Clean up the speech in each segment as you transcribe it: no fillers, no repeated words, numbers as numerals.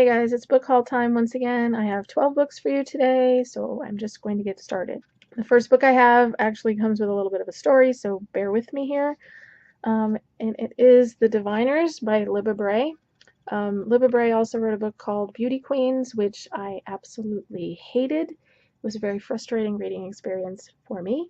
Hey guys, it's book haul time once again. I have 12 books for you today, so I'm just going to get started. The first book I have actually comes with a little bit of a story, so bear with me here. And it is The Diviners by Libba Bray. Libba Bray also wrote a book called Beauty Queens, which I absolutely hated. It was a very frustrating reading experience for me.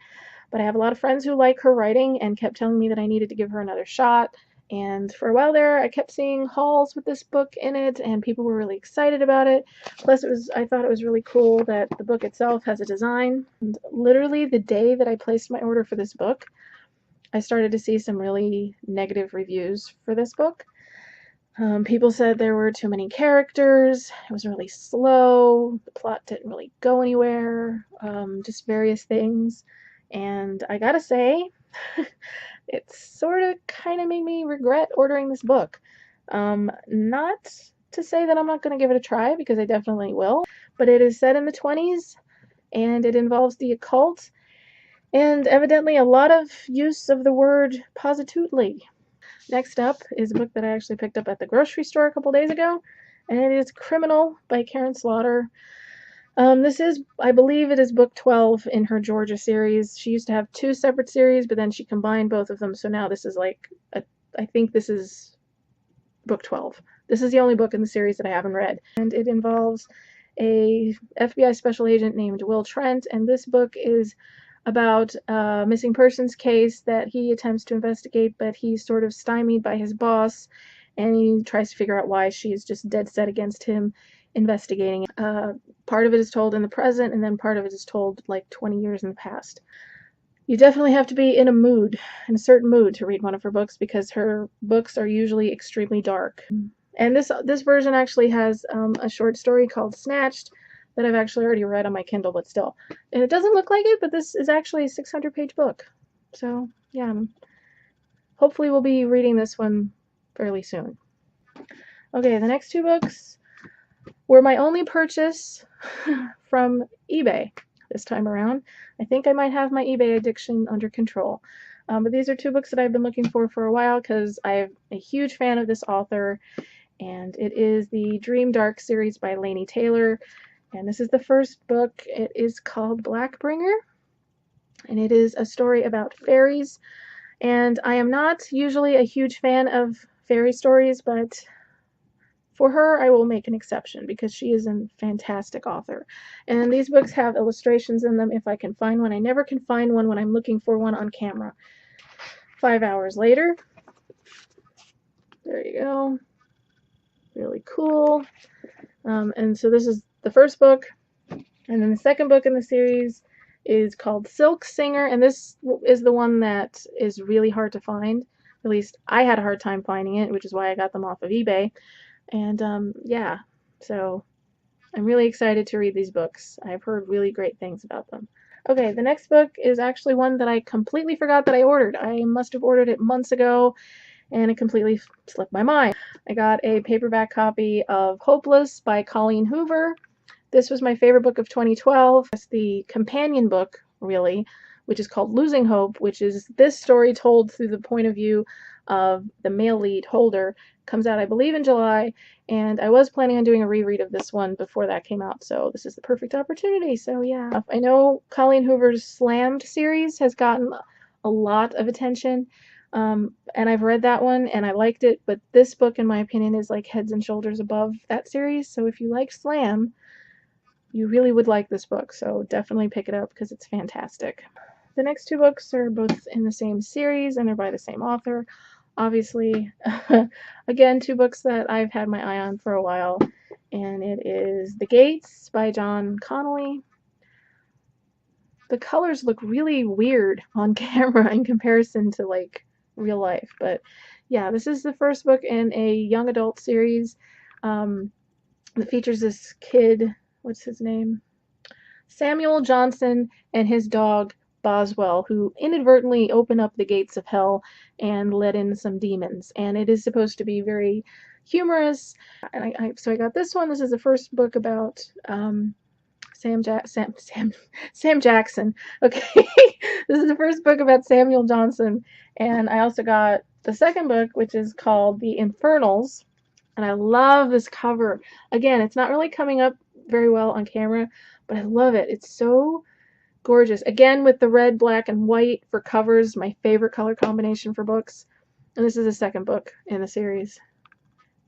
But I have a lot of friends who like her writing and kept telling me that I needed to give her another shot. And for a while there, I kept seeing hauls with this book in it, and people were really excited about it. Plus, I thought it was really cool that the book itself has a design. And literally the day that I placed my order for this book, I started to see some really negative reviews for this book. People said there were too many characters, it was really slow, the plot didn't really go anywhere, just various things. And I gotta say, it sort of kind of made me regret ordering this book. Not to say that I'm not going to give it a try, because I definitely will, but it is set in the 20s, and it involves the occult, and evidently a lot of use of the word positively. Next up is a book that I actually picked up at the grocery store a couple days ago, and it is Criminal by Karen Slaughter. This is, I believe it is book 12 in her Georgia series. She used to have 2 separate series, but then she combined both of them, so now this is like, I think this is book 12. This is the only book in the series that I haven't read, and it involves a FBI special agent named Will Trent, and this book is about a missing persons case that he attempts to investigate, but he's sort of stymied by his boss, and he tries to figure out why she is just dead set against him investigating. Part of it is told in the present, and then part of it is told like 20 years in the past. You definitely have to be in a certain mood to read one of her books, because her books are usually extremely dark. And this version actually has a short story called Snatched that I've actually already read on my Kindle, but still. And it doesn't look like it, but this is actually a 600-page book. So, yeah, hopefully we'll be reading this one fairly soon. Okay, the next 2 books were my only purchase from eBay this time around. I think I might have my eBay addiction under control. But these are 2 books that I've been looking for a while, because I'm a huge fan of this author, and it is the Dream Dark series by Laini Taylor, and this is the first book. It is called Blackbringer, and it is a story about fairies, and I am not usually a huge fan of fairy stories, but for her, I will make an exception, because she is a fantastic author. And these books have illustrations in them if I can find one. I never can find one when I'm looking for one on camera. 5 hours later. There you go. Really cool. And so this is the first book. And then the second book in the series is called Silk Singer. And this is the one that is really hard to find. At least I had a hard time finding it, which is why I got them off of eBay. And yeah, so I'm really excited to read these books. I've heard really great things about them. Okay, the next book is actually one that I completely forgot that I ordered. I must have ordered it months ago, and it completely slipped my mind. I got a paperback copy of Hopeless by Colleen Hoover. This was my favorite book of 2012. It's the companion book, really, which is called Losing Hope, which is this story told through the point of view of the male lead, Holder. Comes out, I believe, in July, and I was planning on doing a reread of this one before that came out, so this is the perfect opportunity. So yeah, I know Colleen Hoover's Slammed series has gotten a lot of attention, and I've read that one and I liked it, but this book, in my opinion, is like heads and shoulders above that series. So if you like Slam, you really would like this book, so definitely pick it up, because it's fantastic. The next 2 books are both in the same series, and they're by the same author. Obviously, again, 2 books that I've had my eye on for a while, and it is The Gates by John Connolly. The colors look really weird on camera in comparison to like real life, but yeah, this is the first book in a young adult series that features this kid, what's his name? Samuel Johnson, and his dog Boswell, who inadvertently open up the gates of hell and let in some demons. And it is supposed to be very humorous. And so I got this one. This is the first book about Sam Jackson. Okay, this is the first book about Samuel Johnson. And I also got the second book, which is called The Infernals. And I love this cover. Again, it's not really coming up very well on camera, but I love it. It's so gorgeous. Again, with the red, black, and white for covers, my favorite color combination for books. And this is the second book in the series.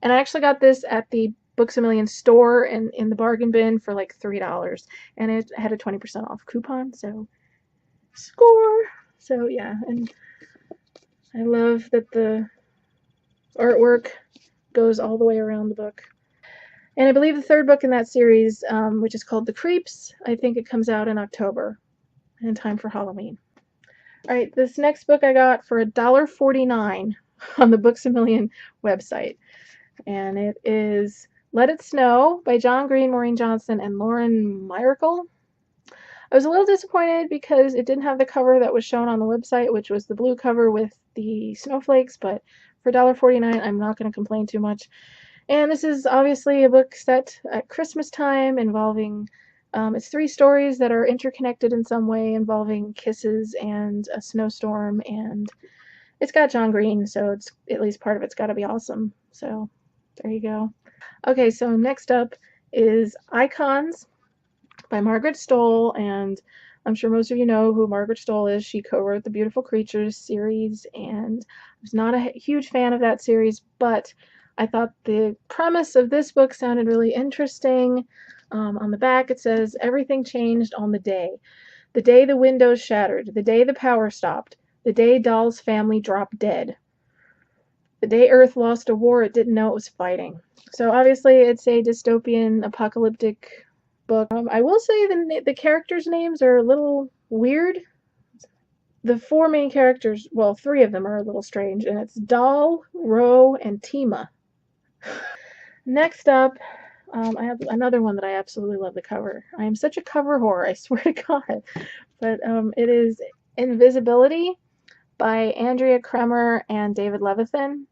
And I actually got this at the Books A Million store and in the bargain bin for like $3. And it had a 20% off coupon, so score! So yeah, and I love that the artwork goes all the way around the book. And I believe the third book in that series, which is called The Creeps, I think it comes out in October, in time for Halloween. All right, this next book I got for $1.49 on the Books A Million website. And it is Let It Snow by John Green, Maureen Johnson, and Lauren Myracle. I was a little disappointed because it didn't have the cover that was shown on the website, which was the blue cover with the snowflakes, but for $1.49, I'm not going to complain too much. And this is obviously a book set at Christmas time involving, it's 3 stories that are interconnected in some way involving kisses and a snowstorm, and it's got John Green, so it's at least part of it's got to be awesome. So there you go. Okay, so next up is Icons by Margaret Stohl, and I'm sure most of you know who Margaret Stohl is. She co-wrote the Beautiful Creatures series, and I was not a huge fan of that series, but I thought the premise of this book sounded really interesting. On the back it says, everything changed on the day the windows shattered, the day the power stopped, the day Doll's family dropped dead, the day Earth lost a war it didn't know it was fighting. So obviously it's a dystopian, apocalyptic book. I will say the characters' names are a little weird. The 4 main characters, well, 3 of them are a little strange, and it's Doll, Ro, and Tima. Next up, I have another one that I absolutely love the cover. I am such a cover whore, I swear to God. But it is Invisibility by Andrea Kremer and David Levithan.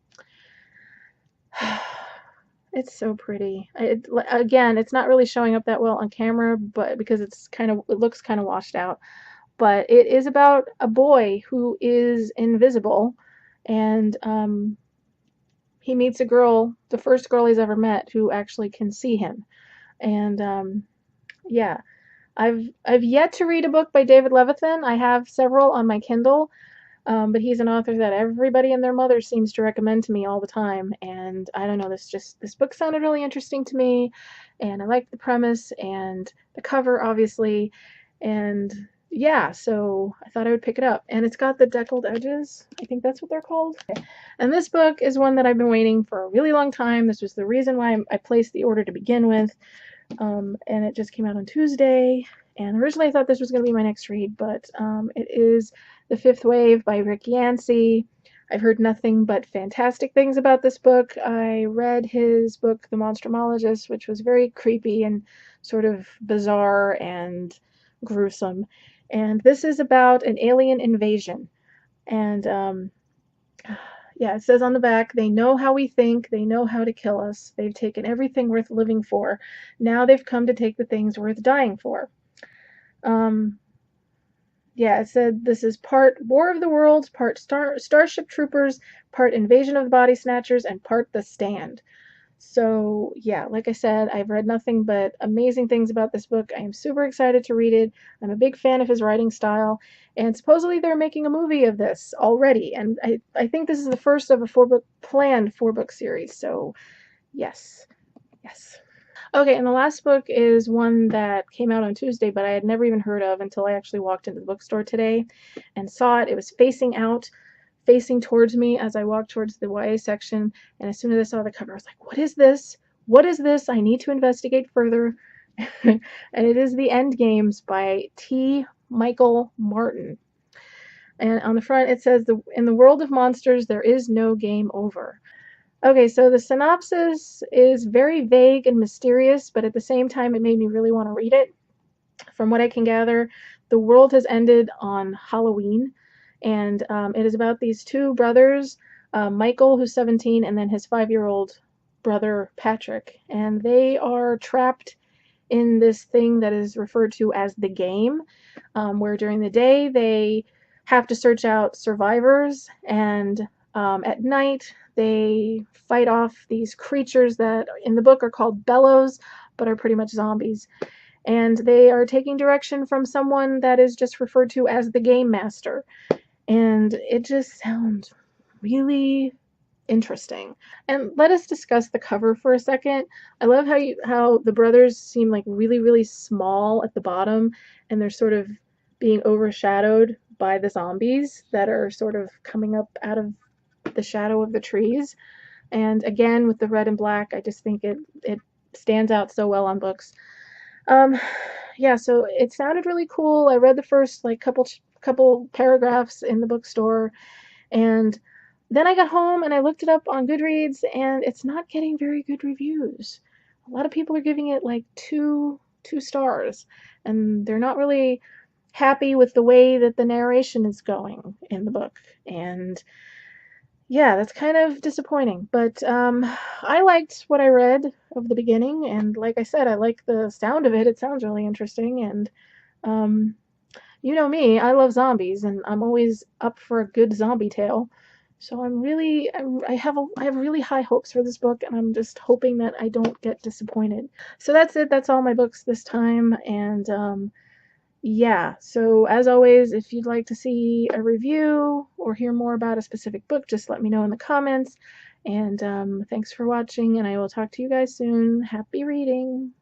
It's so pretty. Again, it's not really showing up that well on camera, but because it looks kind of washed out. But it is about a boy who is invisible, and he meets a girl, the first girl he's ever met, who actually can see him. And yeah, I've yet to read a book by David Levithan. I have several on my Kindle. But he's an author that everybody and their mother seems to recommend to me all the time, and I don't know, this book sounded really interesting to me, and I liked the premise and the cover, obviously, and yeah, so I thought I would pick it up. And it's got the deckled edges, I think that's what they're called. And this book is one that I've been waiting for a really long time. This was the reason why I placed the order to begin with, and it just came out on Tuesday. And originally I thought this was going to be my next read, but it is The Fifth Wave by Rick Yancey. I've heard nothing but fantastic things about this book. I read his book, The Monstrumologist, which was very creepy and sort of bizarre and gruesome. And this is about an alien invasion. And yeah, it says on the back, they know how we think, they know how to kill us. They've taken everything worth living for. Now they've come to take the things worth dying for. Yeah, it said this is part War of the Worlds, part Starship Troopers, part Invasion of the Body Snatchers, and part The Stand. So yeah, like I said, I've read nothing but amazing things about this book. I am super excited to read it. I'm a big fan of his writing style, and supposedly they're making a movie of this already, and I think this is the first of a planned 4-book series, so yes. Okay, and the last book is one that came out on Tuesday, but I had never even heard of until I actually walked into the bookstore today and saw it. It was facing towards me as I walked towards the YA section, and as soon as I saw the cover, I was like, what is this? What is this? I need to investigate further. And it is The End Games by T. Michael Martin. And on the front it says, in the world of monsters, there is no game over. Okay, so the synopsis is very vague and mysterious, but at the same time it made me really want to read it. From what I can gather, the world has ended on Halloween, and it is about these 2 brothers, Michael, who's 17, and then his 5-year-old brother, Patrick. And they are trapped in this thing that is referred to as the game, where during the day they have to search out survivors, and At night, they fight off these creatures that in the book are called bellows, but are pretty much zombies. And they are taking direction from someone that is just referred to as the Game Master. And it just sounds really interesting. And let us discuss the cover for a second. I love how the brothers seem like really small at the bottom, and they're sort of being overshadowed by the zombies that are sort of coming up out of the shadow of the trees. And again, with the red and black, I just think it stands out so well on books. Um, yeah, so it sounded really cool. I read the first like couple paragraphs in the bookstore, and then I got home and I looked it up on Goodreads, and it's not getting very good reviews. A lot of people are giving it like two stars, and they're not really happy with the way that the narration is going in the book. And yeah, that's kind of disappointing. But I liked what I read of the beginning, and like I said, I like the sound of it. It sounds really interesting, and um, you know me, I love zombies, and I'm always up for a good zombie tale. So I have really high hopes for this book, and I'm just hoping that I don't get disappointed. So that's it. That's all my books this time, and yeah. So as always, if you'd like to see a review or hear more about a specific book, just let me know in the comments. And thanks for watching, and I will talk to you guys soon. Happy reading!